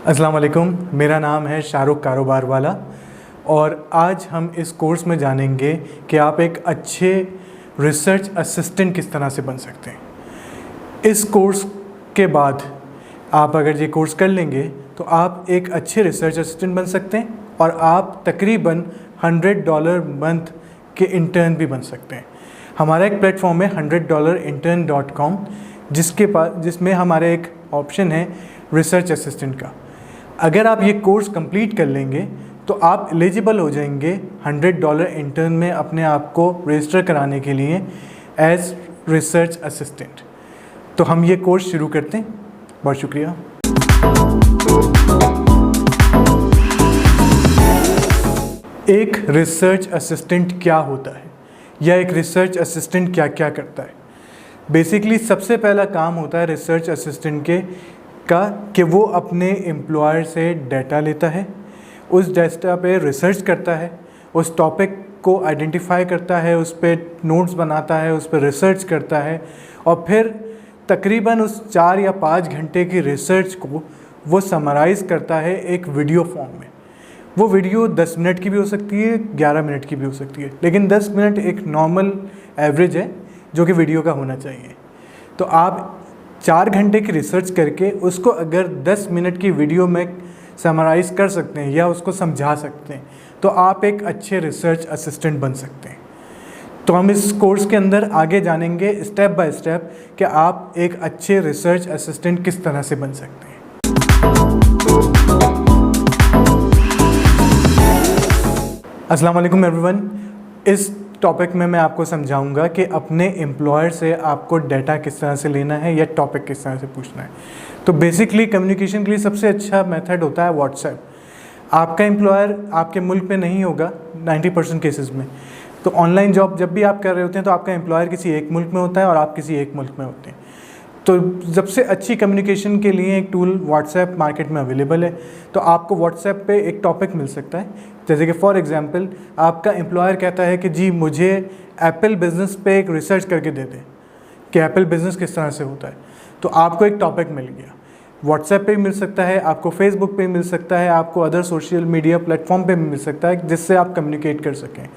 अस्सलाम वालेकुम, मेरा नाम है शाहरुख कारोबार वाला और आज हम इस कोर्स में जानेंगे कि आप एक अच्छे रिसर्च असिस्टेंट किस तरह से बन सकते हैं। इस कोर्स के बाद आप अगर ये कोर्स कर लेंगे तो आप एक अच्छे रिसर्च असिस्टेंट बन सकते हैं और आप तकरीबन $100 मंथ के इंटर्न भी बन सकते हैं। हमारा एक प्लेटफॉर्म है $100intern.com जिसमें हमारा एक ऑप्शन है रिसर्च असिस्टेंट का। अगर आप ये कोर्स कंप्लीट कर लेंगे तो आप एलिजिबल हो जाएंगे $100 इंटर्न में अपने आप को रजिस्टर कराने के लिए एज रिसर्च असिस्टेंट। तो हम ये कोर्स शुरू करते हैं। बहुत शुक्रिया। एक रिसर्च असिस्टेंट क्या होता है या एक रिसर्च असिस्टेंट क्या क्या करता है? बेसिकली सबसे पहला काम होता है रिसर्च असिस्टेंट कि वो अपने एम्प्लॉयर से डाटा लेता है, उस डाटा पे रिसर्च करता है, उस टॉपिक को आइडेंटिफाई करता है, उस पर नोट्स बनाता है, उस पर रिसर्च करता है और फिर तकरीबन उस 4 या 5 घंटे की रिसर्च को वो समराइज़ करता है एक वीडियो फॉर्म में। वो वीडियो 10 मिनट की भी हो सकती है, 11 मिनट की भी हो सकती है, लेकिन 10 मिनट एक नॉर्मल एवरेज है जो कि वीडियो का होना चाहिए। तो आप 4 घंटे की रिसर्च करके उसको अगर 10 मिनट की वीडियो में समराइज़ कर सकते हैं या उसको समझा सकते हैं तो आप एक अच्छे रिसर्च असिस्टेंट बन सकते हैं। तो हम इस कोर्स के अंदर आगे जानेंगे स्टेप बाय स्टेप कि आप एक अच्छे रिसर्च असिस्टेंट किस तरह से बन सकते हैं। अस्सलाम वालेकुम एवरीवन। इस टॉपिक में मैं आपको समझाऊंगा कि अपने एम्प्लॉयर से आपको डाटा किस तरह से लेना है या टॉपिक किस तरह से पूछना है। तो बेसिकली कम्युनिकेशन के लिए सबसे अच्छा मेथड होता है व्हाट्सएप। आपका एम्प्लॉयर आपके मुल्क में नहीं होगा 90% केसेस में। तो ऑनलाइन जॉब जब भी आप कर रहे होते हैं तो आपका एम्प्लॉयर किसी एक मुल्क में होता है और आप किसी एक मुल्क में होते हैं। तो सबसे अच्छी कम्युनिकेशन के लिए एक टूल व्हाट्सएप मार्केट में अवेलेबल है। तो आपको व्हाट्सएप पे एक टॉपिक मिल सकता है, जैसे कि फॉर एग्जांपल आपका एम्प्लॉयर कहता है कि जी मुझे एप्पल बिज़नेस पे एक रिसर्च करके दे दें कि एप्पल बिज़नेस किस तरह से होता है। तो आपको एक टॉपिक मिल गया। व्हाट्सएप पे भी मिल सकता है, आपको फेसबुक पे मिल सकता है, आपको अदर सोशल मीडिया प्लेटफॉर्म पे भी मिल सकता है जिससे आप कम्युनिकेट कर सकें।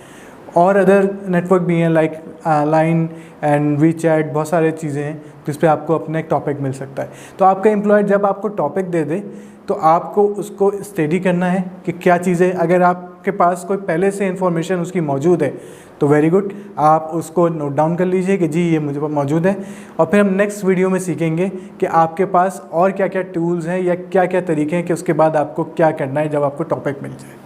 और अदर नेटवर्क भी हैं like Line and WeChat, बहुत सारे चीज़ें हैं जिस पे आपको अपना एक टॉपिक मिल सकता है। तो आपका एम्प्लॉयर जब आपको टॉपिक दे दे तो आपको उसको स्टडी करना है कि क्या चीज़ें, अगर आपके पास कोई पहले से इन्फॉर्मेशन उसकी मौजूद है तो वेरी गुड, आप उसको नोट डाउन कर लीजिए कि जी ये मुझे मौजूद है। और फिर हम नेक्स्ट वीडियो में सीखेंगे कि आपके पास और क्या क्या टूल्स हैं या क्या क्या तरीके हैं कि उसके बाद आपको क्या करना है जब आपको टॉपिक मिल जाए।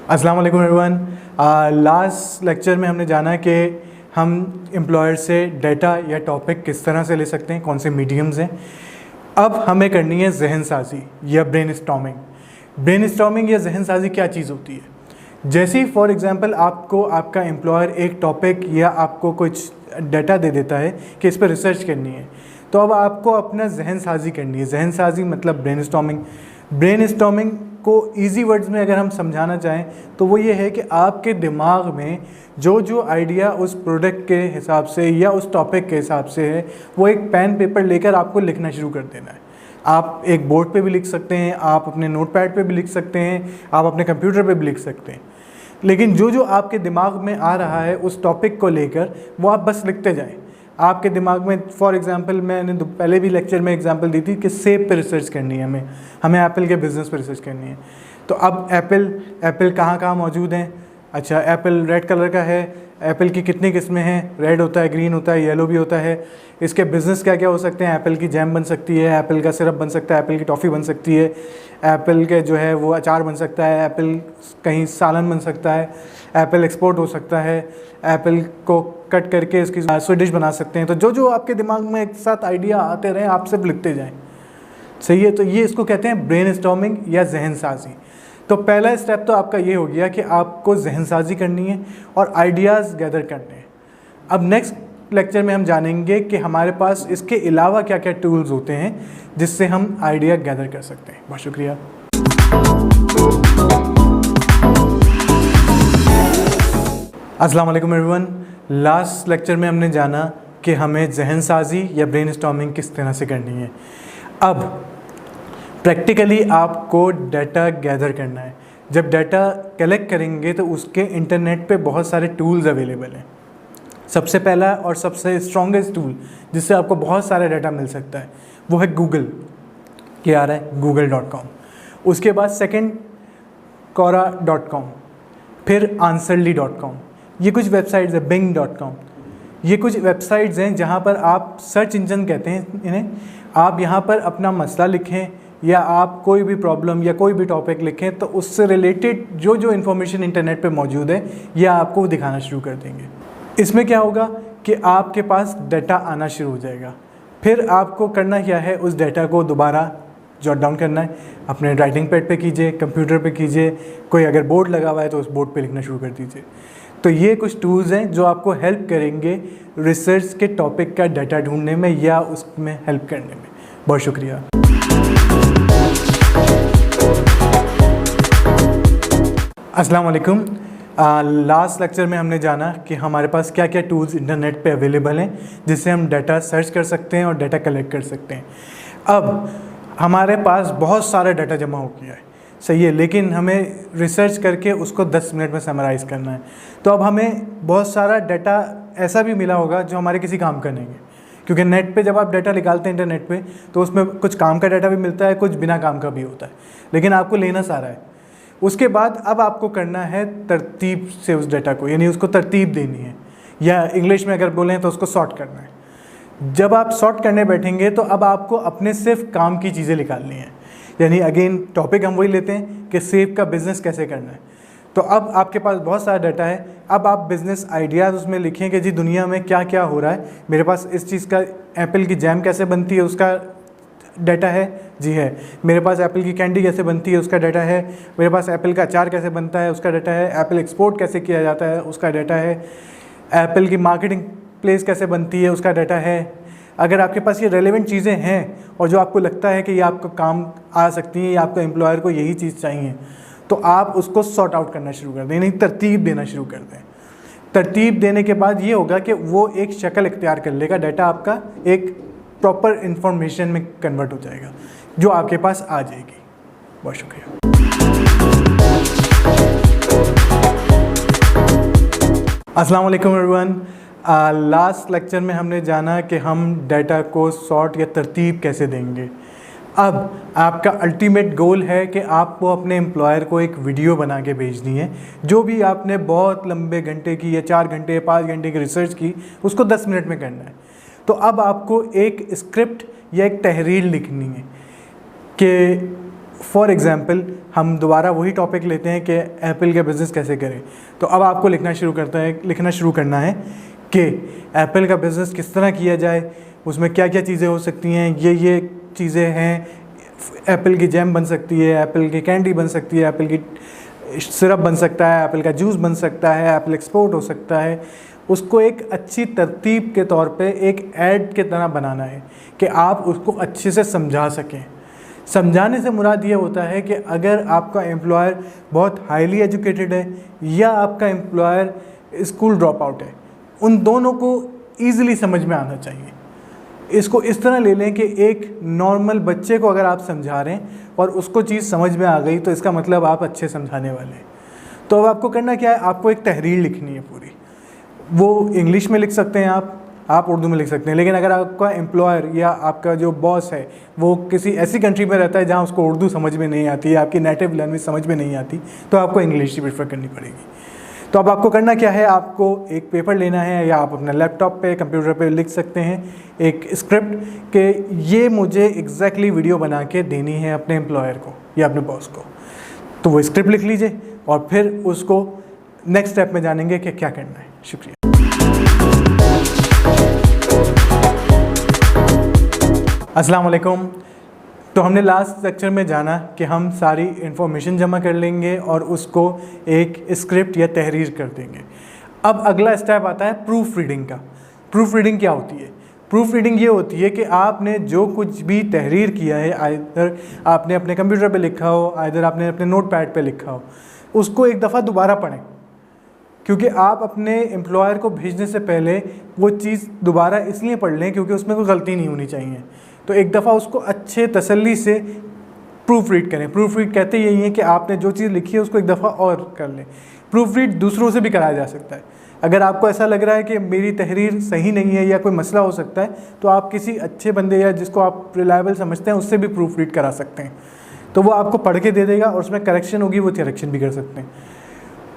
अस्सलाम वालेकुम एवरीवन। लास्ट लेक्चर में हमने जाना कि हम एम्प्लॉयर से डाटा या टॉपिक किस तरह से ले सकते हैं, कौन से मीडियम्स हैं। अब हमें करनी है जहन साजी या ब्रेनस्टॉर्मिंग। ब्रेनस्टॉर्मिंग या जहन साजी क्या चीज़ होती है? जैसे ही फॉर एग्जांपल आपको आपका एम्प्लॉयर एक टॉपिक या आपको कुछ डाटा दे देता है कि इस पर रिसर्च करनी है, तो अब आपको अपना जहन साजी करनी है। जहन साजी मतलब ब्रेनस्टॉर्मिंग। ब्रेनस्टॉर्मिंग को इजी वर्ड्स में अगर हम समझाना चाहें तो वो ये है कि आपके दिमाग में जो आइडिया उस प्रोडक्ट के हिसाब से या उस टॉपिक के हिसाब से है वो एक पेन पेपर लेकर आपको लिखना शुरू कर देना है। आप एक बोर्ड पे भी लिख सकते हैं, आप अपने नोटपैड पे भी लिख सकते हैं, आप अपने कंप्यूटर पे भी लिख सकते हैं, लेकिन जो आपके दिमाग में आ रहा है उस टॉपिक को लेकर वो आप बस लिखते जाएँ। आपके दिमाग में फॉर एग्जांपल मैंने पहले भी लेक्चर में एग्जांपल दी थी कि सेब पे रिसर्च करनी है, हमें एप्पल के बिज़नेस पे रिसर्च करनी है। तो अब एप्पल कहाँ मौजूद हैं? अच्छा, एप्पल रेड कलर का है। एप्पल की कितनी किस्में हैं? रेड होता है, ग्रीन होता है, येलो भी होता है। इसके बिज़नेस क्या क्या हो सकते हैं? एप्पल की जैम बन सकती है, एप्पल का सिरप बन सकता है, एप्पल की टॉफ़ी बन सकती है, एप्पल के जो है वो अचार बन सकता है, एप्पल कहीं सालन बन सकता है, एप्पल एक्सपोर्ट हो सकता है, एप्पल को कट करके इसकी स्वीट डिश बना सकते हैं। तो जो आपके दिमाग में एक साथ आइडिया आते रहें आप सिर्फ लिखते जाएँ। सही है? तो ये इसको कहते हैं ब्रेनस्टॉर्मिंग या जहन साजी। तो पहला स्टेप तो आपका ये हो गया कि आपको जहन साजी करनी है और आइडियाज़ गैदर करने हैं। अब नेक्स्ट लेक्चर में हम जानेंगे कि हमारे पास इसके अलावा क्या क्या टूल्स होते हैं जिससे हम आइडिया गैदर कर सकते हैं। बहुत शुक्रिया। अस्सलाम वालेकुम एवरीवन। लास्ट लेक्चर में हमने जाना कि हमें जहन साजी या ब्रेनस्टॉर्मिंग किस तरह से करनी है। अब प्रैक्टिकली आपको डाटा गैदर करना है। जब डाटा कलेक्ट करेंगे तो उसके इंटरनेट पे बहुत सारे टूल्स अवेलेबल हैं। सबसे पहला और सबसे स्ट्रॉन्गेस्ट टूल जिससे आपको बहुत सारा डाटा मिल सकता है वो है गूगल, क्या आ रहा है google.com। उसके बाद सेकंड quora.com, फिर answerly.com। ये कुछ वेबसाइट्स हैं, bing.com। ये कुछ वेबसाइट्स हैं जहाँ पर आप सर्च इंजन कहते हैं इन्हें। आप यहाँ पर अपना मसला लिखें या आप कोई भी प्रॉब्लम या कोई भी टॉपिक लिखें तो उससे रिलेटेड जो जो इन्फॉर्मेशन इंटरनेट पे मौजूद है ये आपको दिखाना शुरू कर देंगे। इसमें क्या होगा कि आपके पास डाटा आना शुरू हो जाएगा। फिर आपको करना क्या है, उस डाटा को दोबारा जॉट डाउन करना है। अपने राइटिंग पैड पे कीजिए, कंप्यूटर पे कीजिए, कोई अगर बोर्ड लगा हुआ है तो उस बोर्ड पे लिखना शुरू कर दीजिए। तो ये कुछ टूल्स हैं जो आपको हेल्प करेंगे रिसर्च के टॉपिक का डाटा ढूंढने में या उसमें हेल्प करने में। बहुत शुक्रिया। अस्सलाम वालेकुम। लास्ट लेक्चर में हमने जाना कि हमारे पास क्या क्या टूल्स इंटरनेट पे अवेलेबल हैं जिससे हम डाटा सर्च कर सकते हैं और डाटा कलेक्ट कर सकते हैं। अब हमारे पास बहुत सारा डाटा जमा हो गया है, सही है, लेकिन हमें रिसर्च करके उसको 10 मिनट में समराइज़ करना है। तो अब हमें बहुत सारा डाटा ऐसा भी मिला होगा जो हमारे किसी काम का नहीं है, क्योंकि नेट पे जब आप डाटा निकालते हैं इंटरनेट पे तो उसमें कुछ काम का डाटा भी मिलता है, कुछ बिना काम का भी होता है, लेकिन आपको लेना सारा है। उसके बाद अब आपको करना है तरतीब से उस डाटा को, यानी उसको तरतीब देनी है, या इंग्लिश में अगर बोलें तो उसको सॉर्ट करना है। जब आप सॉर्ट करने बैठेंगे तो अब आपको अपने सिर्फ काम की चीज़ें निकालनी है। यानी अगेन टॉपिक हम वही लेते हैं कि सेब का बिज़नेस कैसे करना है। तो अब आपके पास बहुत सारा डाटा है। अब आप बिज़नेस आइडियाज़ उसमें लिखें कि जी दुनिया में क्या क्या हो रहा है। मेरे पास इस चीज़ का, एप्पल की जैम कैसे बनती है उसका डाटा है, जी है। मेरे पास एप्पल की कैंडी कैसे बनती है उसका डाटा है। मेरे पास एप्पल का अचार कैसे बनता है उसका डाटा है। एप्पल एक्सपोर्ट कैसे किया जाता है उसका डाटा है। एप्पल की मार्केटिंग प्लेस कैसे बनती है उसका डाटा है। अगर आपके पास ये रेलेवेंट चीज़ें हैं और जो आपको लगता है कि ये आपको काम आ सकती हैं या आपको एम्प्लॉयर को यही चीज़ चाहिए, तो आप उसको सॉर्ट आउट करना शुरू कर दें, यानी तरतीब देना शुरू कर दें। तरतीब देने के बाद ये होगा कि वो एक शक्ल इख्तियार कर लेगा, डाटा आपका एक प्रॉपर इंफॉर्मेशन में कन्वर्ट हो जाएगा जो आपके पास आ जाएगी। बहुत शुक्रिया। अस्सलाम वालेकुम एवरीवन। लास्ट लेक्चर में हमने जाना कि हम डाटा को सॉर्ट या तरतीब कैसे देंगे। अब आपका अल्टीमेट गोल है कि आपको अपने एम्प्लॉयर को एक वीडियो बना के भेजनी है। जो भी आपने बहुत लंबे घंटे की या 4 घंटे 5 घंटे की रिसर्च की उसको 10 मिनट में करना है। तो अब आपको एक स्क्रिप्ट या एक तहरीर लिखनी है कि फॉर एग्ज़ाम्पल हम दोबारा वही टॉपिक लेते हैं कि एप्पल का बिज़नेस कैसे करें। तो अब आपको लिखना शुरू करना है कि एप्पल का बिज़नेस किस तरह किया जाए, उसमें क्या क्या चीज़ें हो सकती हैं, ये चीज़ें हैं। एप्पल की जैम बन सकती है, एप्पल की कैंडी बन सकती है, एप्पल की सिरप बन सकता है, एप्पल का जूस बन सकता है, एप्पल एक्सपोर्ट हो सकता है। उसको एक अच्छी तरतीब के तौर पे एक ऐड के तरह बनाना है कि आप उसको अच्छे से समझा सकें। समझाने से मुराद ये होता है कि अगर आपका एम्प्लॉयर बहुत हाईली एजुकेटेड है या आपका एम्प्लॉयर स्कूल ड्रॉप आउट है, उन दोनों को ईज़िली समझ में आना चाहिए। इसको इस तरह ले लें कि एक नॉर्मल बच्चे को अगर आप समझा रहे हैं और उसको चीज़ समझ में आ गई तो इसका मतलब आप अच्छे समझाने वाले हैं। तो अब आपको करना क्या है, आपको एक तहरीर लिखनी है पूरी। वो इंग्लिश में लिख सकते हैं आप उर्दू में लिख सकते हैं, लेकिन अगर आपका एम्प्लॉयर या आपका जो बॉस है वो किसी ऐसी कंट्री में रहता है जहाँ उसको उर्दू समझ में नहीं आती या आपकी नेटिव लैंग्वेज समझ में नहीं आती, तो आपको इंग्लिश ही प्रेफर करनी पड़ेगी। तो अब आपको करना क्या है, आपको एक पेपर लेना है या आप अपने लैपटॉप पे कंप्यूटर पे लिख सकते हैं एक स्क्रिप्ट कि ये मुझे एग्जैक्टली वीडियो बना के देनी है अपने एम्प्लॉयर को या अपने बॉस को। तो वो स्क्रिप्ट लिख लीजिए और फिर उसको नेक्स्ट स्टेप में जानेंगे कि क्या करना है। शुक्रिया। अस्सलाम वालेकुम। तो हमने लास्ट लेक्चर में जाना कि हम सारी इन्फॉर्मेशन जमा कर लेंगे और उसको एक स्क्रिप्ट या तहरीर कर देंगे। अब अगला स्टेप आता है प्रूफ रीडिंग का। प्रूफ रीडिंग क्या होती है? प्रूफ रीडिंग ये होती है कि आपने जो कुछ भी तहरीर किया है, आइदर आपने अपने कंप्यूटर पे लिखा हो, आइदर आपने अपने नोट पैड पर लिखा हो, उसको एक दफ़ा दोबारा पढ़ें। क्योंकि आप अपने एम्प्लॉयर को भेजने से पहले वो चीज़ दोबारा इसलिए पढ़ लें क्योंकि उसमें कोई गलती नहीं होनी चाहिए। तो एक दफ़ा उसको अच्छे तसल्ली से प्रूफ रीड करें। प्रूफ रीड कहते यही है कि आपने जो चीज़ लिखी है उसको एक दफ़ा और कर लें। प्रूफ रीड दूसरों से भी कराया जा सकता है। अगर आपको ऐसा लग रहा है कि मेरी तहरीर सही नहीं है या कोई मसला हो सकता है, तो आप किसी अच्छे बंदे या जिसको आप रिलायबल समझते हैं उससे भी प्रूफ रीड करा सकते हैं। तो वो आपको पढ़ के दे देगा और उसमें करेक्शन होगी, वो करेक्शन भी कर सकते हैं।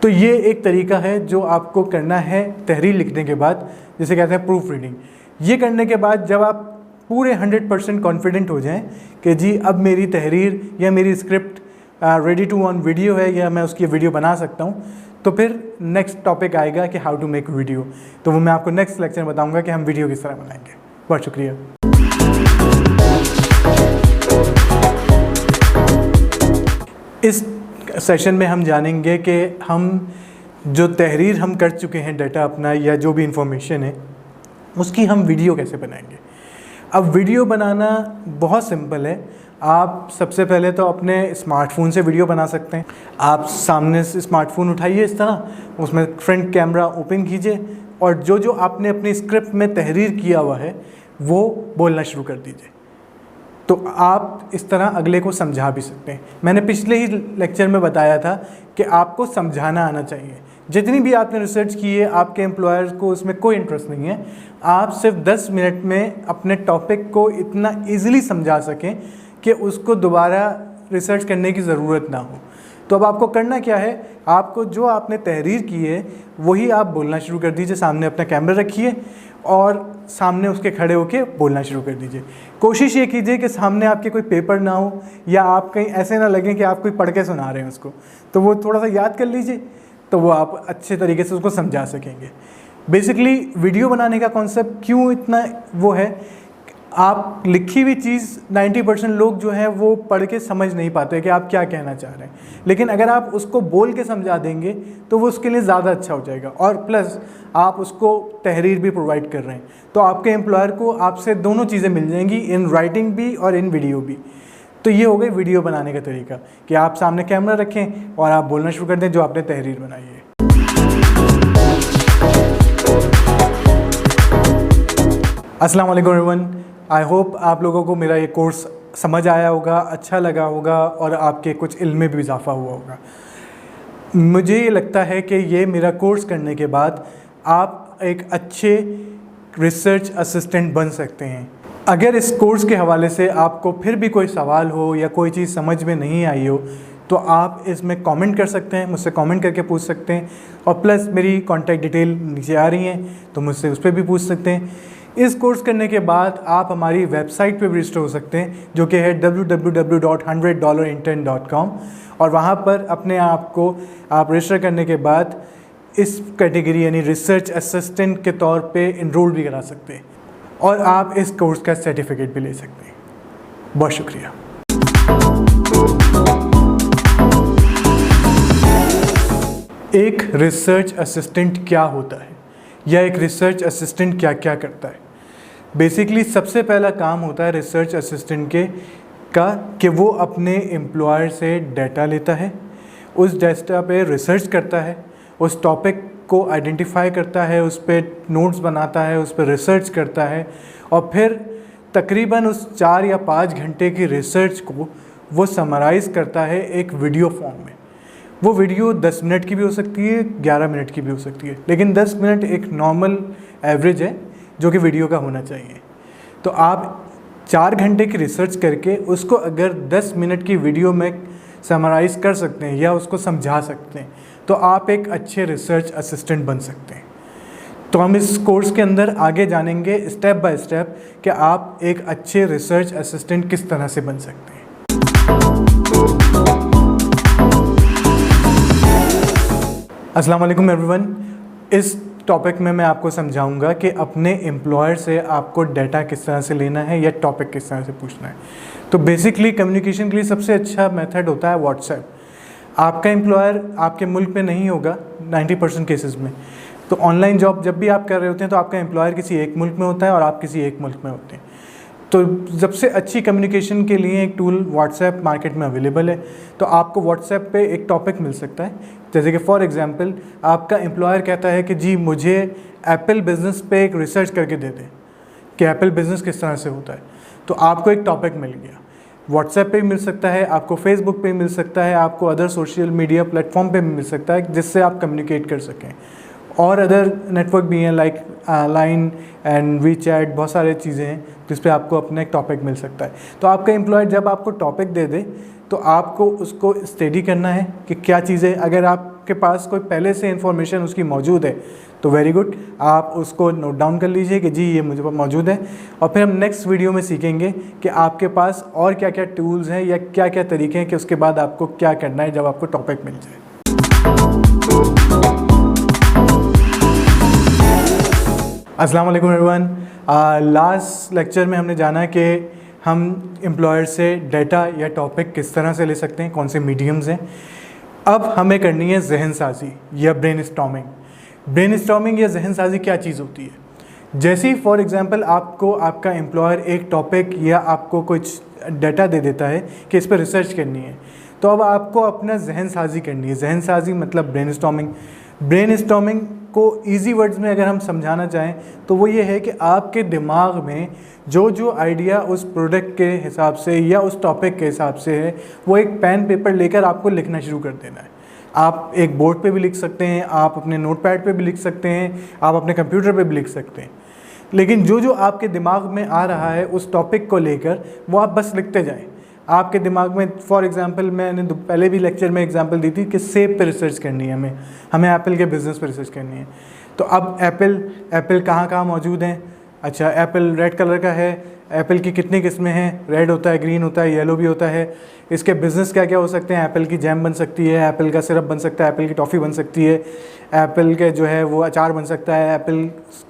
तो ये एक तरीका है जो आपको करना है तहरीर लिखने के बाद, जिसे कहते हैं प्रूफ रीडिंग। ये करने के बाद जब आप पूरे 100% कॉन्फिडेंट हो जाएं कि जी अब मेरी तहरीर या मेरी script ready to on video है या मैं उसकी वीडियो बना सकता हूँ, तो फिर नेक्स्ट टॉपिक आएगा कि हाउ टू मेक वीडियो। तो वो मैं आपको नेक्स्ट लेक्चर में बताऊँगा कि हम वीडियो किस तरह बनाएंगे। बहुत शुक्रिया। इस सेशन में हम जानेंगे कि हम जो तहरीर हम कर चुके हैं, डाटा अपना या जो भी इंफॉर्मेशन है, उसकी हम वीडियो कैसे बनाएंगे। अब वीडियो बनाना बहुत सिंपल है। आप सबसे पहले तो अपने स्मार्टफोन से वीडियो बना सकते हैं। आप सामने से स्मार्टफोन उठाइए इस तरह, उसमें फ्रंट कैमरा ओपन कीजिए और जो जो आपने अपनी स्क्रिप्ट में तहरीर किया हुआ है वो बोलना शुरू कर दीजिए। तो आप इस तरह अगले को समझा भी सकते हैं। मैंने पिछले ही लेक्चर में बताया था कि आपको समझाना आना चाहिए। जितनी भी आपने रिसर्च की है, आपके एम्प्लॉयर्स को उसमें कोई इंटरेस्ट नहीं है। आप सिर्फ 10 मिनट में अपने टॉपिक को इतना ईज़िली समझा सकें कि उसको दोबारा रिसर्च करने की ज़रूरत ना हो। तो अब आपको करना क्या है, आपको जो आपने तहरीर की है वही आप बोलना शुरू कर दीजिए। सामने अपना कैमरा रखिए और सामने उसके खड़े होके बोलना शुरू कर दीजिए। कोशिश ये कीजिए कि सामने आपके कोई पेपर ना हो या आप कहीं ऐसे ना लगें कि आप कोई पढ़ के सुना रहे हैं उसको। तो वो थोड़ा सा याद कर लीजिए, तो वो आप अच्छे तरीके से उसको समझा सकेंगे। बेसिकली वीडियो बनाने का कॉन्सेप्ट क्यों इतना वो है, आप लिखी हुई चीज़ 90% लोग जो हैं वो पढ़ के समझ नहीं पाते कि आप क्या कहना चाह रहे हैं, लेकिन अगर आप उसको बोल के समझा देंगे तो वो उसके लिए ज़्यादा अच्छा हो जाएगा। और प्लस आप उसको तहरीर भी प्रोवाइड कर रहे हैं, तो आपके एम्प्लॉयर को आपसे दोनों चीज़ें मिल जाएंगी, इन राइटिंग भी और इन वीडियो भी। तो ये हो गई वीडियो बनाने का तरीका कि आप सामने कैमरा रखें और आप बोलना शुरू कर दें जो आपने तहरीर बनाई है। अस्सलाम वालेकुम एवरीवन। आई होप आप लोगों को मेरा ये कोर्स समझ आया होगा, अच्छा लगा होगा और आपके कुछ इल्म में भी इजाफा हुआ होगा। मुझे ये लगता है कि ये मेरा कोर्स करने के बाद आप एक अच्छे रिसर्च असिस्टेंट बन सकते हैं। अगर इस कोर्स के हवाले से आपको फिर भी कोई सवाल हो या कोई चीज़ समझ में नहीं आई हो तो आप इसमें कमेंट कर सकते हैं, मुझसे कमेंट करके पूछ सकते हैं। और प्लस मेरी कॉन्टैक्ट डिटेल नीचे आ रही हैं तो मुझसे उस पर भी पूछ सकते हैं। इस कोर्स करने के बाद आप हमारी वेबसाइट पे भी रजिस्टर हो सकते हैं जो कि है www.100dollarintern.com और वहाँ पर अपने आप को आप रजिस्टर करने के बाद इस कैटेगरी यानी रिसर्च असिस्टेंट के तौर पे इनरोल भी करा सकते हैं और आप इस कोर्स का सर्टिफिकेट भी ले सकते हैं। बहुत शुक्रिया। एक रिसर्च असिस्टेंट क्या होता है या एक रिसर्च असिस्टेंट क्या क्या करता है। बेसिकली सबसे पहला काम होता है रिसर्च असिस्टेंट का कि वो अपने एम्प्लॉयर से डाटा लेता है, उस डाटा पे रिसर्च करता है, उस टॉपिक को आइडेंटिफाई करता है, उस पर नोट्स बनाता है, उस पर रिसर्च करता है और फिर तकरीबन उस 4 या 5 घंटे की रिसर्च को वो समराइज़ करता है एक वीडियो फॉर्म में। वो वीडियो 10 मिनट की भी हो सकती है, 11 मिनट की भी हो सकती है, लेकिन 10 मिनट एक नॉर्मल एवरेज है जो कि वीडियो का होना चाहिए। तो आप 4 घंटे की रिसर्च करके उसको अगर 10 मिनट की वीडियो में समराइज़ कर सकते हैं या उसको समझा सकते हैं तो आप एक अच्छे रिसर्च असिस्टेंट बन सकते हैं। तो हम इस कोर्स के अंदर आगे जानेंगे स्टेप बाय स्टेप कि आप एक अच्छे रिसर्च असिस्टेंट किस तरह से बन सकते हैं। अस्सलाम वालेकुम एवरीवन। इस टॉपिक में मैं आपको समझाऊंगा कि अपने एम्प्लॉयर से आपको डाटा किस तरह से लेना है या टॉपिक किस तरह से पूछना है। तो बेसिकली कम्युनिकेशन के लिए सबसे अच्छा मेथड होता है व्हाट्सएप। आपका एम्प्लॉयर आपके मुल्क में नहीं होगा 90% केसेस में। तो ऑनलाइन जॉब जब भी आप कर रहे होते हैं तो आपका एम्प्लॉयर किसी एक मुल्क में होता है और आप किसी एक मुल्क में होते हैं। तो सबसे अच्छी कम्युनिकेशन के लिए एक टूल व्हाट्सएप मार्केट में अवेलेबल है। तो आपको व्हाट्सएप पे एक टॉपिक मिल सकता है, जैसे कि फॉर एग्जांपल आपका एम्प्लॉयर कहता है कि जी मुझे एप्पल बिज़नेस पे एक रिसर्च करके दे दें कि एप्पल बिज़नेस किस तरह से होता है। तो आपको एक टॉपिक मिल गया, व्हाट्सएप पे भी मिल सकता है, आपको फेसबुक पे मिल सकता है, आपको अदर सोशल मीडिया प्लेटफॉर्म पे भी मिल सकता है, जिससे आप कम्युनिकेट कर सकें। और अदर नेटवर्क भी हैं like Line and WeChat, बहुत सारे चीज़ें हैं जिस पे आपको अपना एक टॉपिक मिल सकता है। तो आपका एम्प्लॉयर जब आपको टॉपिक दे दे तो आपको उसको स्टडी करना है कि क्या चीज़ें, अगर आपके पास कोई पहले से इन्फॉर्मेशन उसकी मौजूद है तो वेरी गुड, आप उसको नोट डाउन कर लीजिए कि जी ये मुझे मौजूद है। और फिर हम नेक्स्ट वीडियो में सीखेंगे कि आपके पास और क्या क्या टूल्स हैं या क्या क्या तरीके हैं कि उसके बाद आपको क्या करना है जब आपको टॉपिक मिल जाए। अस्सलाम वालेकुम एवरीवन। लास्ट लेक्चर में हमने जाना कि हम एम्प्लॉयर से डाटा या टॉपिक किस तरह से ले सकते हैं, कौन से मीडियम्स हैं। अब हमें करनी है जहन साजी या ब्रेनस्टॉर्मिंग। ब्रेनस्टॉर्मिंग या जहन साजी क्या चीज़ होती है? जैसे ही फॉर एग्जांपल आपको आपका एम्प्लॉयर एक टॉपिक या आपको कुछ डाटा दे देता है कि इस पर रिसर्च करनी है, तो अब आपको अपना जहन साजी करनी है। जहन साजी मतलब ब्रेनस्टॉर्मिंग। ब्रेनस्टॉर्मिंग को इजी वर्ड्स में अगर हम समझाना चाहें तो वो ये है कि आपके दिमाग में जो आइडिया उस प्रोडक्ट के हिसाब से या उस टॉपिक के हिसाब से है, वो एक पेन पेपर लेकर आपको लिखना शुरू कर देना है। आप एक बोर्ड पे भी लिख सकते हैं, आप अपने नोटपैड पे भी लिख सकते हैं, आप अपने कंप्यूटर पे भी लिख सकते हैं, लेकिन जो आपके दिमाग में आ रहा है उस टॉपिक को लेकर वो आप बस लिखते जाएं। आपके दिमाग में फॉर एग्जांपल मैंने पहले भी लेक्चर में एग्जांपल दी थी कि सेब पे रिसर्च करनी है, हमें एप्पल के बिज़नेस पे रिसर्च करनी है। तो अब एप्पल कहाँ मौजूद हैं? अच्छा, एप्पल रेड कलर का है, एप्पल की कितनी किस्में हैं? रेड होता है, ग्रीन होता है, येलो भी होता है। इसके बिज़नेस क्या क्या हो सकते हैं? एप्पल की जैम बन सकती है, एप्पल का सिरप बन सकता है, एप्पल की टॉफ़ी बन सकती है, एप्पल के जो है वो अचार बन सकता है, एप्पल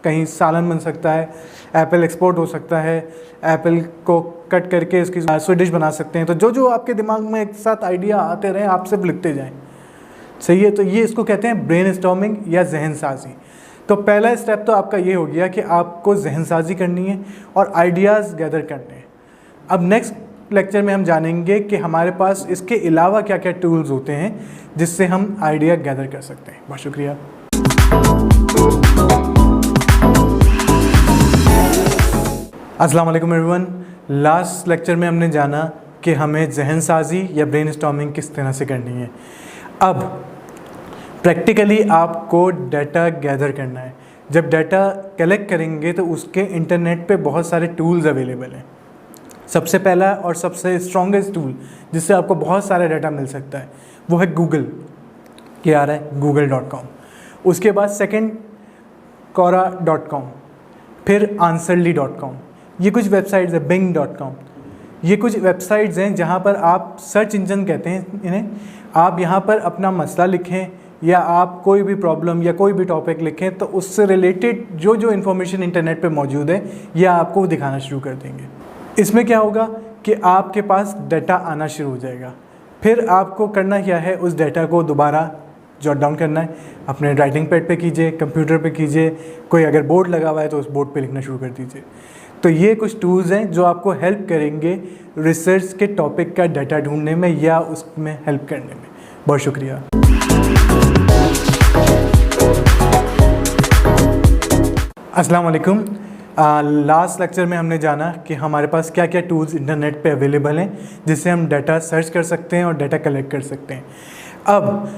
कहीं सालन बन सकता है, एप्पल एक्सपोर्ट हो सकता है, एप्पल को कट करके इसकी स्वीट डिश बना सकते हैं। तो जो आपके दिमाग में एक साथ आइडिया आते रहें, आप सिर्फ लिखते जाएँ। सही है, तो ये इसको कहते हैं ब्रेनस्टॉर्मिंग या जहन साजी। तो पहला स्टेप तो आपका ये हो गया कि आपको जहन साजी करनी है और आइडियाज़ गैदर करने हैं। अब नेक्स्ट लेक्चर में हम जानेंगे कि हमारे पास इसके अलावा क्या क्या टूल्स होते हैं जिससे हम आइडिया गैदर कर सकते हैं। बहुत शुक्रिया। अस्सलाम वालेकुम एवरीवन। लास्ट लेक्चर में हमने जाना कि हमें जहन साजी या ब्रेनस्टॉर्मिंग किस तरह से करनी है। अब प्रैक्टिकली आपको डाटा गैदर करना है। जब डाटा कलेक्ट करेंगे तो उसके इंटरनेट पे बहुत सारे टूल्स अवेलेबल हैं। सबसे पहला और सबसे स्ट्रॉन्गेस्ट टूल जिससे आपको बहुत सारा डाटा मिल सकता है वो है गूगल, क्या आ रहा है google.com। उसके बाद सेकंड quora.com, फिर answerly.com। ये कुछ वेबसाइट्स है, bing.com। ये कुछ वेबसाइट्स हैं जहाँ पर आप सर्च इंजन कहते हैं इन्हें। आप यहाँ पर अपना मसला लिखें या आप कोई भी प्रॉब्लम या कोई भी टॉपिक लिखें तो उससे रिलेटेड जो इन्फॉर्मेशन इंटरनेट पे मौजूद है यह आपको दिखाना शुरू कर देंगे। इसमें क्या होगा कि आपके पास डाटा आना शुरू हो जाएगा। फिर आपको करना क्या है, उस डाटा को दोबारा जॉट डाउन करना है। अपने राइटिंग पैड पे कीजिए, कंप्यूटर पे कीजिए, कोई अगर बोर्ड लगा हुआ है तो उस बोर्ड पे लिखना शुरू कर दीजिए। तो ये कुछ टूल्स हैं जो आपको हेल्प करेंगे रिसर्च के टॉपिक का डाटा ढूंढने में या उसमें हेल्प करने में। बहुत शुक्रिया। अस्सलाम वालेकुम। लास्ट लेक्चर में हमने जाना कि हमारे पास क्या क्या टूल्स इंटरनेट पे अवेलेबल हैं जिससे हम डाटा सर्च कर सकते हैं और डाटा कलेक्ट कर सकते हैं। अब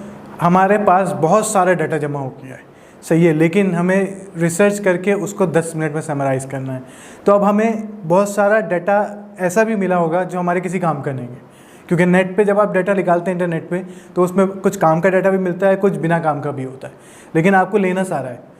हमारे पास बहुत सारा डाटा जमा हो गया है, सही है, लेकिन हमें रिसर्च करके उसको 10 मिनट में समराइज़ करना है। तो अब हमें बहुत सारा डाटा ऐसा भी मिला होगा जो हमारे किसी काम का नहीं है, क्योंकि नेट पे जब आप डाटा निकालते हैं इंटरनेट पे तो उसमें कुछ काम का डाटा भी मिलता है, कुछ बिना काम का भी होता है, लेकिन आपको लेना सारा है।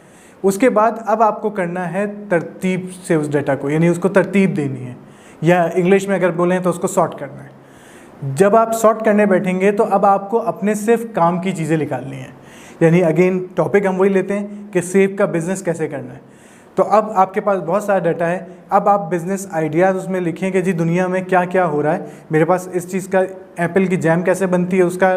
उसके बाद अब आपको करना है तरतीब से उस डाटा को, यानी उसको तरतीब देनी है, या इंग्लिश में अगर बोलें तो उसको सॉर्ट करना है। जब आप सॉर्ट करने बैठेंगे तो अब आपको अपने सिर्फ काम की चीज़ें निकालनी है। यानी अगेन टॉपिक हम वही लेते हैं कि सेब का बिज़नेस कैसे करना है। तो अब आपके पास बहुत सारा डाटा है। अब आप बिज़नेस आइडियाज़ उसमें लिखें कि जी दुनिया में क्या क्या हो रहा है। मेरे पास इस चीज़ का, एप्पल की जैम कैसे बनती है उसका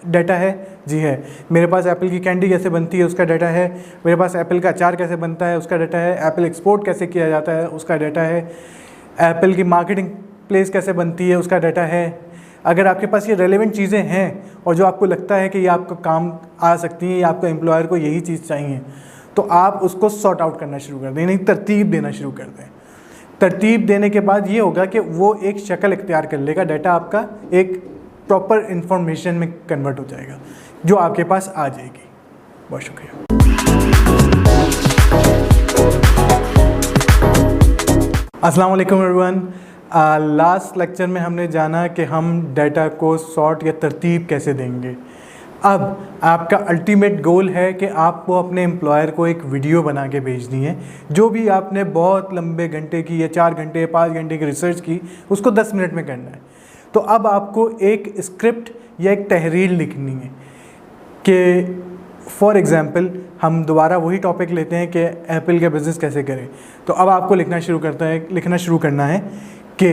डाटा है, जी है। मेरे पास एप्पल की कैंडी कैसे बनती है उसका डाटा है। मेरे पास एप्पल का अचार कैसे बनता है उसका डाटा है। एप्पल एक्सपोर्ट कैसे किया जाता है उसका डाटा है। एप्पल की मार्केटिंग प्लेस कैसे बनती है उसका डाटा है। अगर आपके पास ये रेलेवेंट चीज़ें हैं और जो आपको लगता है कि ये आपको काम आ सकती हैं या आपको एम्प्लॉयर को यही चीज़ चाहिए, तो आप उसको सॉर्ट आउट करना शुरू कर दें, यानी तरतीब देना शुरू कर दें। तरतीब देने के बाद ये होगा कि वो एक शक्ल इख्तियार कर लेगा, डाटा आपका एक प्रॉपर इंफॉर्मेशन में कन्वर्ट हो जाएगा जो आपके पास आ जाएगी। बहुत शुक्रिया। अस्सलाम वालेकुम एवरीवन। लास्ट लेक्चर में हमने जाना कि हम डाटा को सॉर्ट या तरतीब कैसे देंगे। अब आपका अल्टीमेट गोल है कि आपको अपने एम्प्लॉयर को एक वीडियो बना के भेजनी है। जो भी आपने बहुत लंबे घंटे की या 4 घंटे 5 घंटे की रिसर्च की, उसको 10 मिनट में करना है। तो अब आपको एक स्क्रिप्ट या एक तहरीर लिखनी है कि फॉर एग्ज़ाम्पल हम दोबारा वही टॉपिक लेते हैं कि एप्पल का बिज़नेस कैसे करें। तो अब आपको लिखना शुरू करना है कि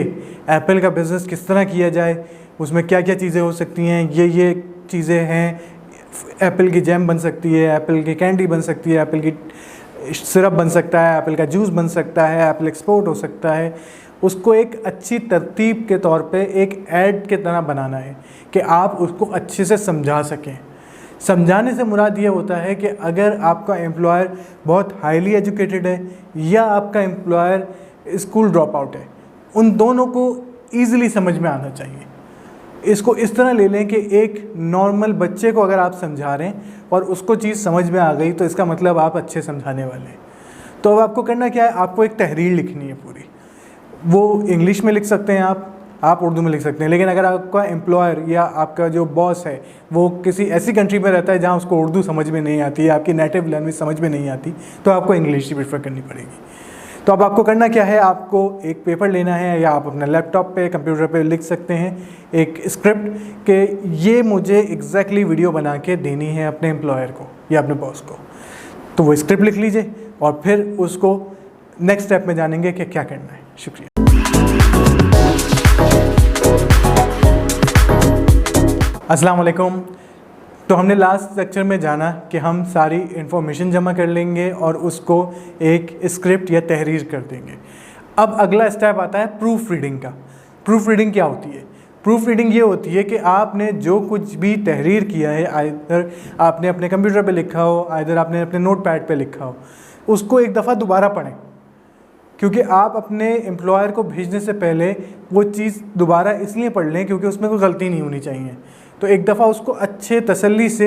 एप्पल का बिज़नेस किस तरह किया जाए, उसमें क्या क्या चीज़ें हो सकती हैं, ये चीज़ें हैं। एप्पल की जैम बन सकती है, एप्पल की कैंडी बन सकती है, एप्पल की सिरप बन सकता है, एप्पल का जूस बन सकता है, एप्पल एक्सपोर्ट हो सकता है। उसको एक अच्छी तरतीब के तौर पे एक ऐड के तरह बनाना है कि आप उसको अच्छे से समझा सकें। समझाने से मुराद ये होता है कि अगर आपका एम्प्लॉयर बहुत हाईली एजुकेटेड है या आपका एम्प्लॉयर स्कूल ड्रॉप आउट है, उन दोनों को ईज़िली समझ में आना चाहिए। इसको इस तरह ले लें कि एक नॉर्मल बच्चे को अगर आप समझा रहे हैं और उसको चीज़ समझ में आ गई तो इसका मतलब आप अच्छे समझाने वाले हैं। तो अब आपको करना क्या है, आपको एक तहरीर लिखनी है पूरी। वो इंग्लिश में लिख सकते हैं आप उर्दू में लिख सकते हैं। लेकिन अगर आपका एम्प्लॉयर या आपका जो बॉस है वो किसी ऐसी कंट्री में रहता है जहाँ उसको उर्दू समझ में नहीं आती, आपकी नेटिव लैंग्वेज समझ में नहीं आती, तो आपको इंग्लिश ही प्रेफर करनी पड़ेगी। तो अब आपको करना क्या है, आपको एक पेपर लेना है या आप अपने लैपटॉप पे कंप्यूटर पे लिख सकते हैं एक स्क्रिप्ट कि ये मुझे एग्जैक्टली वीडियो बना के देनी है अपने एम्प्लॉयर को या अपने बॉस को। तो वो स्क्रिप्ट लिख लीजिए और फिर उसको नेक्स्ट स्टेप में जानेंगे कि क्या करना है। शुक्रिया। अस्सलाम वालेकुम। तो हमने लास्ट लेक्चर में जाना कि हम सारी इन्फॉर्मेशन जमा कर लेंगे और उसको एक स्क्रिप्ट या तहरीर कर देंगे। अब अगला स्टेप आता है प्रूफ रीडिंग का। प्रूफ रीडिंग क्या होती है? प्रूफ रीडिंग ये होती है कि आपने जो कुछ भी तहरीर किया है, आइदर आपने अपने कंप्यूटर पे लिखा हो, आइदर आपने अपने नोट पैड पर लिखा हो, उसको एक दफ़ा दोबारा पढ़ें। क्योंकि आप अपने एम्प्लॉयर को भेजने से पहले वो चीज़ दोबारा इसलिए पढ़ लें क्योंकि उसमें कोई गलती नहीं होनी चाहिए। तो एक दफ़ा उसको अच्छे तसल्ली से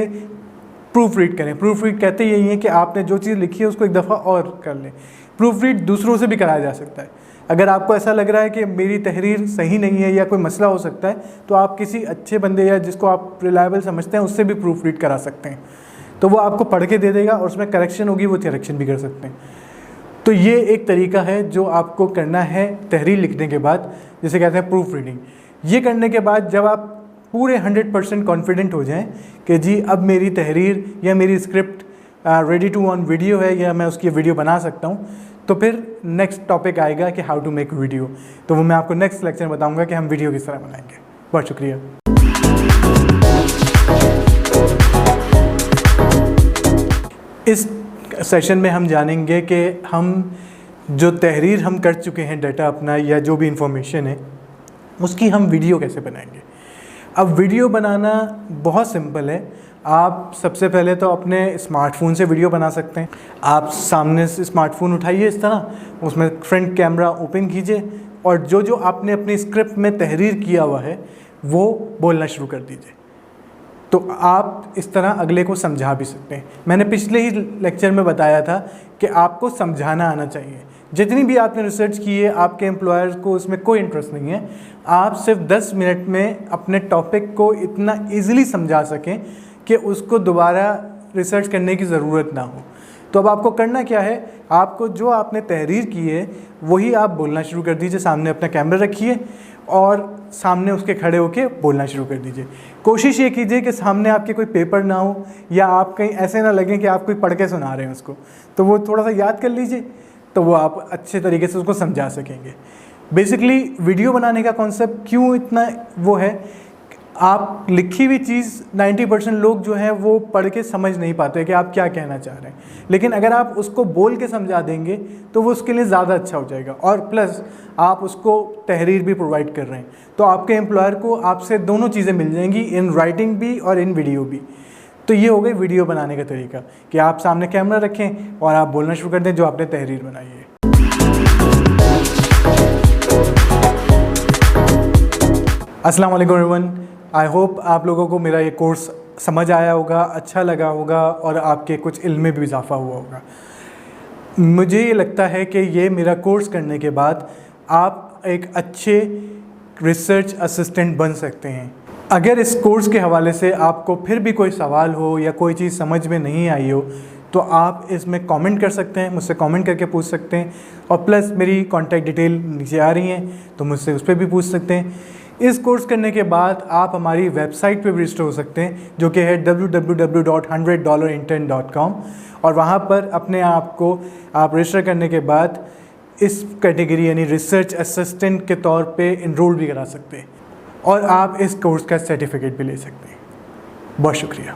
प्रूफ रीड करें। प्रूफ रीड कहते यही है कि आपने जो चीज़ लिखी है उसको एक दफ़ा और कर लें। प्रूफ रीड दूसरों से भी कराया जा सकता है। अगर आपको ऐसा लग रहा है कि मेरी तहरीर सही नहीं है या कोई मसला हो सकता है, तो आप किसी अच्छे बंदे या जिसको आप रिलायबल समझते हैं उससे भी प्रूफ रीड करा सकते हैं। तो वो आपको पढ़ के दे देगा और उसमें करेक्शन होगी, वो करेक्शन भी कर सकते हैं। तो ये एक तरीका है जो आपको करना है तहरीर लिखने के बाद, जिसे कहते हैं प्रूफ रीडिंग। ये करने के बाद जब आप पूरे 100% कॉन्फिडेंट हो जाएं कि जी अब मेरी तहरीर या मेरी script ready to on video है या मैं उसकी वीडियो बना सकता हूं, तो फिर नेक्स्ट टॉपिक आएगा कि हाउ टू मेक वीडियो। तो वो मैं आपको नेक्स्ट लेक्चर में बताऊंगा कि हम वीडियो किस तरह बनाएंगे। बहुत शुक्रिया। इस सेशन में हम जानेंगे कि हम जो तहरीर हम कर चुके हैं डाटा अपना या जो भी इंफॉर्मेशन है उसकी हम वीडियो कैसे बनाएंगे। अब वीडियो बनाना बहुत सिंपल है। आप सबसे पहले तो अपने स्मार्टफोन से वीडियो बना सकते हैं। आप सामने से स्मार्टफोन उठाइए इस तरह, उसमें फ्रंट कैमरा ओपन कीजिए और जो जो आपने अपनी स्क्रिप्ट में तहरीर किया हुआ है वो बोलना शुरू कर दीजिए। तो आप इस तरह अगले को समझा भी सकते हैं। मैंने पिछले ही लेक्चर में बताया था कि आपको समझाना आना चाहिए। जितनी भी आपने रिसर्च की है, आपके एम्प्लॉयर्स को उसमें कोई इंटरेस्ट नहीं है। आप सिर्फ 10 मिनट में अपने टॉपिक को इतना इजीली समझा सकें कि उसको दोबारा रिसर्च करने की ज़रूरत ना हो। तो अब आपको करना क्या है, आपको जो आपने तहरीर की है वही आप बोलना शुरू कर दीजिए। सामने अपना कैमरा रखिए और सामने उसके खड़े होके बोलना शुरू कर दीजिए। कोशिश ये कीजिए कि सामने आपके कोई पेपर ना हो या आप कहीं ऐसे ना लगें कि आप कोई पढ़ के सुना रहे हैं उसको। तो वो थोड़ा सा याद कर लीजिए, तो वो आप अच्छे तरीके से उसको समझा सकेंगे। बेसिकली वीडियो बनाने का कॉन्सेप्ट क्यों इतना वो है, आप लिखी हुई चीज़ 90% लोग जो हैं वो पढ़ के समझ नहीं पाते कि आप क्या कहना चाह रहे हैं, लेकिन अगर आप उसको बोल के समझा देंगे तो वो उसके लिए ज़्यादा अच्छा हो जाएगा। और प्लस आप उसको तहरीर भी प्रोवाइड कर रहे हैं, तो आपके एम्प्लॉयर को आपसे दोनों चीज़ें मिल जाएंगी, इन राइटिंग भी और इन वीडियो भी। तो ये हो गई वीडियो बनाने का तरीका कि आप सामने कैमरा रखें और आप बोलना शुरू कर दें जो आपने तहरीर बनाई है। अस्सलाम वालेकुम एवरीवन, आई होप आप लोगों को मेरा ये कोर्स समझ आया होगा, अच्छा लगा होगा और आपके कुछ इल्म में भी इजाफा हुआ होगा। मुझे ये लगता है कि ये मेरा कोर्स करने के बाद आप एक अच्छे रिसर्च असिस्टेंट बन सकते हैं। अगर इस कोर्स के हवाले से आपको फिर भी कोई सवाल हो या कोई चीज़ समझ में नहीं आई हो तो आप इसमें कमेंट कर सकते हैं, मुझसे कमेंट करके पूछ सकते हैं। और प्लस मेरी कॉन्टैक्ट डिटेल नीचे आ रही हैं तो मुझसे उस पर भी पूछ सकते हैं। इस कोर्स करने के बाद आप हमारी वेबसाइट पे भी रजिस्टर हो सकते हैं जो कि है www.100dollarintern.com, और वहाँ पर अपने आप को आप रजिस्टर करने के बाद इस कैटेगरी यानी रिसर्च असिस्टेंट के तौर पे इनरोल भी करा सकते हैं और आप इस कोर्स का सर्टिफिकेट भी ले सकते हैं। बहुत शुक्रिया।